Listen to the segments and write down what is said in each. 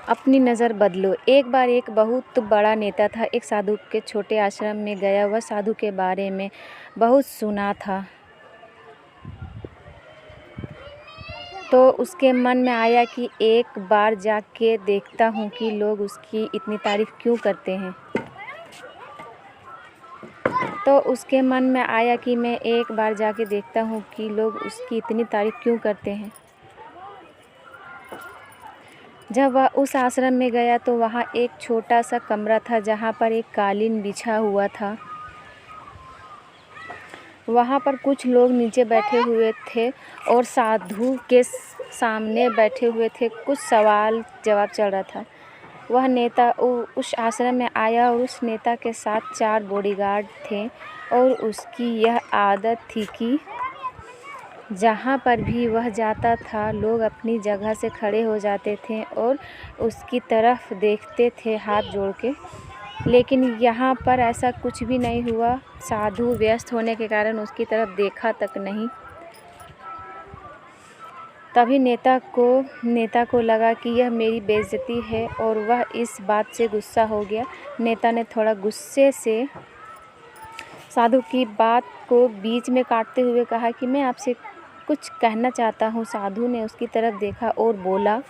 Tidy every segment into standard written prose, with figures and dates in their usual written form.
अपनी नज़र बदलो। एक बार एक बहुत बड़ा नेता था। एक साधु के छोटे आश्रम में गया। वह साधु के बारे में बहुत सुना था, तो उसके मन में आया कि एक बार जाके देखता हूँ कि लोग उसकी इतनी तारीफ़ क्यों करते हैं। तो उसके मन में आया कि मैं एक बार जाके देखता हूँ कि लोग उसकी इतनी तारीफ़ क्यों करते हैं। जब वह उस आश्रम में गया तो वहाँ एक छोटा सा कमरा था जहाँ पर एक कालीन बिछा हुआ था। वहाँ पर कुछ लोग नीचे बैठे हुए थे और साधु के सामने बैठे हुए थे। कुछ सवाल जवाब चल रहा था। वह नेता उस आश्रम में आया और उस नेता के साथ 4 बॉडीगार्ड थे और उसकी यह आदत थी कि जहाँ पर भी वह जाता था लोग अपनी जगह से खड़े हो जाते थे और उसकी तरफ देखते थे हाथ जोड़ के। लेकिन यहाँ पर ऐसा कुछ भी नहीं हुआ। साधु व्यस्त होने के कारण उसकी तरफ देखा तक नहीं। तभी नेता को लगा कि यह मेरी बेइज्जती है और वह इस बात से गुस्सा हो गया। नेता ने थोड़ा गुस्से से साधु की बात को बीच में काटते हुए कहा कि मैं आपसे कुछ कहना चाहता हूँ। साधु ने उसकी तरफ देखा और बोला,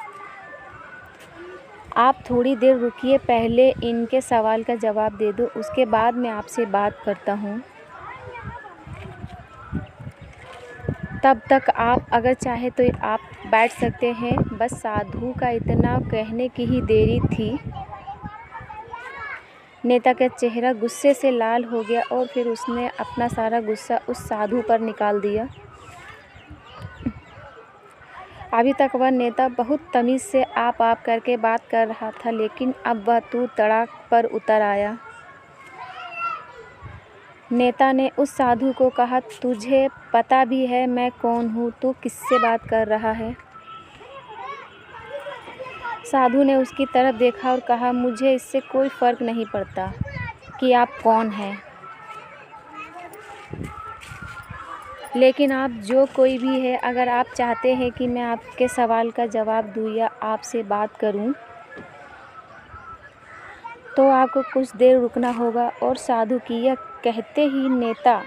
आप थोड़ी देर रुकिए, पहले इनके सवाल का जवाब दे दो, उसके बाद मैं आपसे बात करता हूँ। तब तक आप अगर चाहे तो आप बैठ सकते हैं। बस साधु का इतना कहने की ही देरी थी। नेता का चेहरा गुस्से से लाल हो गया और फिर उसने अपना सारा गुस्सा उस साधु पर निकाल दिया। अभी तक वह नेता बहुत तमीज़ से आप करके बात कर रहा था, लेकिन अब वह तू तड़ाक पर उतर आया। नेता ने उस साधु को कहा, तुझे पता भी है मैं कौन हूँ? तू किससे बात कर रहा है? साधु ने उसकी तरफ देखा और कहा, मुझे इससे कोई फ़र्क नहीं पड़ता कि आप कौन हैं, लेकिन आप जो कोई भी है, अगर आप चाहते हैं कि मैं आपके सवाल का जवाब दूँ या आपसे बात करूँ तो आपको कुछ देर रुकना होगा। और साधु की यह कहते ही नेता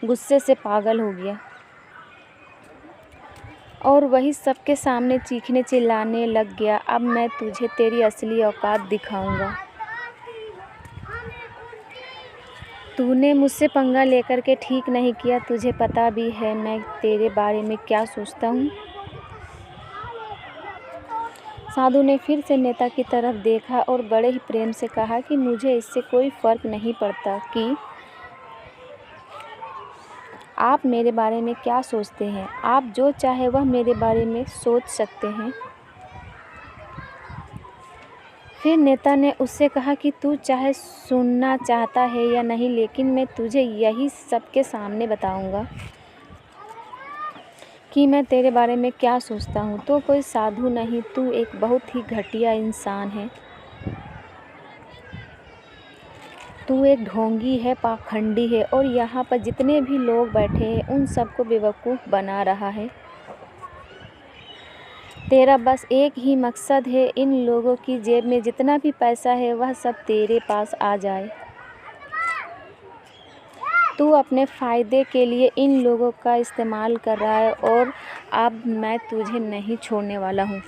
गुस्से से पागल हो गया और वही सबके सामने चीखने चिल्लाने लग गया, अब मैं तुझे तेरी असली औकात दिखाऊंगा। तूने मुझसे पंगा लेकर के ठीक नहीं किया। तुझे पता भी है मैं तेरे बारे में क्या सोचता हूँ। साधु ने फिर से नेता की तरफ देखा और बड़े ही प्रेम से कहा कि मुझे इससे कोई फ़र्क नहीं पड़ता कि आप मेरे बारे में क्या सोचते हैं। आप जो चाहे वह मेरे बारे में सोच सकते हैं। फिर नेता ने उससे कहा कि तू चाहे सुनना चाहता है या नहीं, लेकिन मैं तुझे यही सबके सामने बताऊंगा कि मैं तेरे बारे में क्या सोचता हूँ। तो कोई साधु नहीं, तू एक बहुत ही घटिया इंसान है। तू एक ढोंगी है, पाखंडी है और यहाँ पर जितने भी लोग बैठे हैं उन सबको बेवकूफ़ बना रहा है। तेरा बस एक ही मकसद है, इन लोगों की जेब में जितना भी पैसा है वह सब तेरे पास आ जाए। तू अपने फ़ायदे के लिए इन लोगों का इस्तेमाल कर रहा है और अब मैं तुझे नहीं छोड़ने वाला हूँ।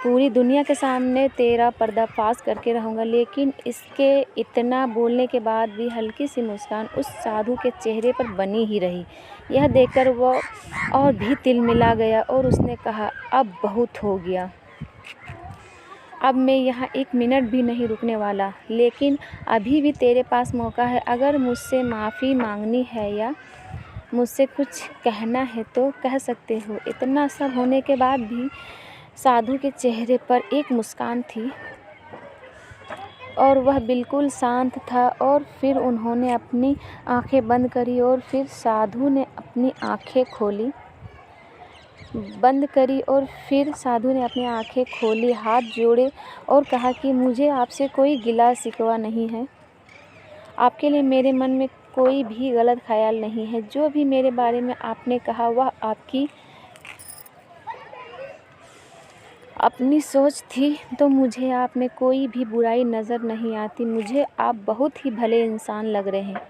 पूरी दुनिया के सामने तेरा पर्दाफाश करके रहूँगा। लेकिन इसके इतना बोलने के बाद भी हल्की सी मुस्कान उस साधु के चेहरे पर बनी ही रही। यह देखकर वह और भी तिलमिला गया और उसने कहा, अब बहुत हो गया, अब मैं यहाँ 1 मिनट भी नहीं रुकने वाला। लेकिन अभी भी तेरे पास मौका है। अगर मुझसे माफ़ी मांगनी है या मुझसे कुछ कहना है तो कह सकते हो। इतना सब होने के बाद भी साधु के चेहरे पर एक मुस्कान थी और वह बिल्कुल शांत था। और फिर उन्होंने अपनी आंखें बंद करी और फिर साधु ने अपनी आंखें बंद करी और फिर साधु ने अपनी आंखें खोली, हाथ जोड़े और कहा कि मुझे आपसे कोई गिला शिकवा नहीं है। आपके लिए मेरे मन में कोई भी गलत ख्याल नहीं है। जो भी मेरे बारे में आपने कहा वह अपनी सोच थी तो मुझे आप में कोई भी बुराई नज़र नहीं आती। मुझे आप बहुत ही भले इंसान लग रहे हैं।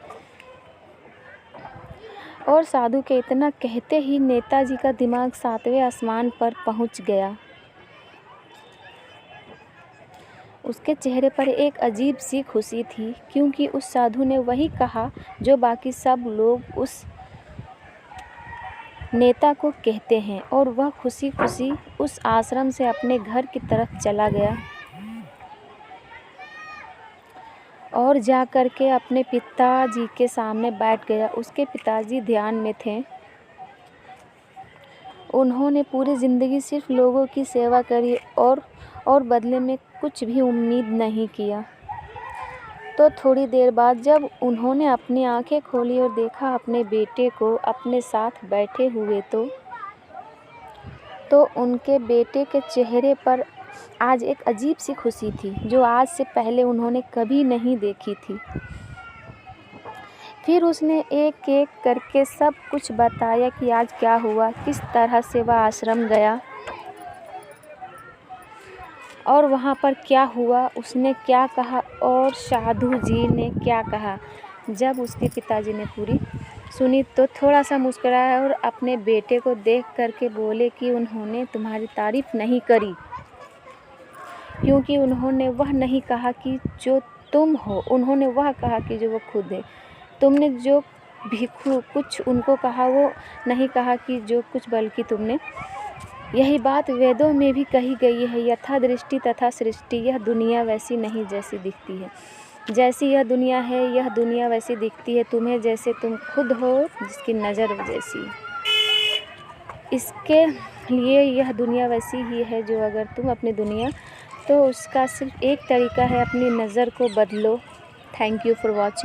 और साधु के इतना कहते ही नेताजी का दिमाग 7वें आसमान पर पहुंच गया। उसके चेहरे पर एक अजीब सी खुशी थी, क्योंकि उस साधु ने वही कहा जो बाकी सब लोग उस नेता को कहते हैं, और वह खुशी खुशी उस आश्रम से अपने घर की तरफ चला गया और जा कर के अपने पिताजी के सामने बैठ गया। उसके पिताजी ध्यान में थे। उन्होंने पूरी ज़िंदगी सिर्फ लोगों की सेवा करी और बदले में कुछ भी उम्मीद नहीं किया। तो थोड़ी देर बाद जब उन्होंने अपनी आंखें खोली और देखा अपने बेटे को अपने साथ बैठे हुए, तो उनके बेटे के चेहरे पर आज एक अजीब सी खुशी थी, जो आज से पहले उन्होंने कभी नहीं देखी थी। फिर उसने एक एक करके सब कुछ बताया कि आज क्या हुआ, किस तरह से वह आश्रम गया और वहाँ पर क्या हुआ, उसने क्या कहा और साधु जी ने क्या कहा। जब उसके पिताजी ने पूरी सुनी तो थोड़ा सा मुस्कुराया और अपने बेटे को देख करके बोले कि उन्होंने तुम्हारी तारीफ़ नहीं करी, क्योंकि उन्होंने वह नहीं कहा कि जो तुम हो, उन्होंने वह कहा कि जो वो खुद है। तुमने जो भी कुछ उनको कहा वो नहीं कहा कि जो कुछ, बल्कि तुमने यही बात वेदों में भी कही गई है, यथा दृष्टि तथा सृष्टि। यह दुनिया वैसी नहीं जैसी दिखती है, जैसी यह दुनिया है यह दुनिया वैसी दिखती है तुम्हें, जैसे तुम खुद हो जिसकी नज़र जैसी। इसके लिए यह दुनिया वैसी ही है जो अगर तुम अपनी दुनिया, तो उसका सिर्फ एक तरीका है, अपनी नज़र को बदलो। Thank you for watching.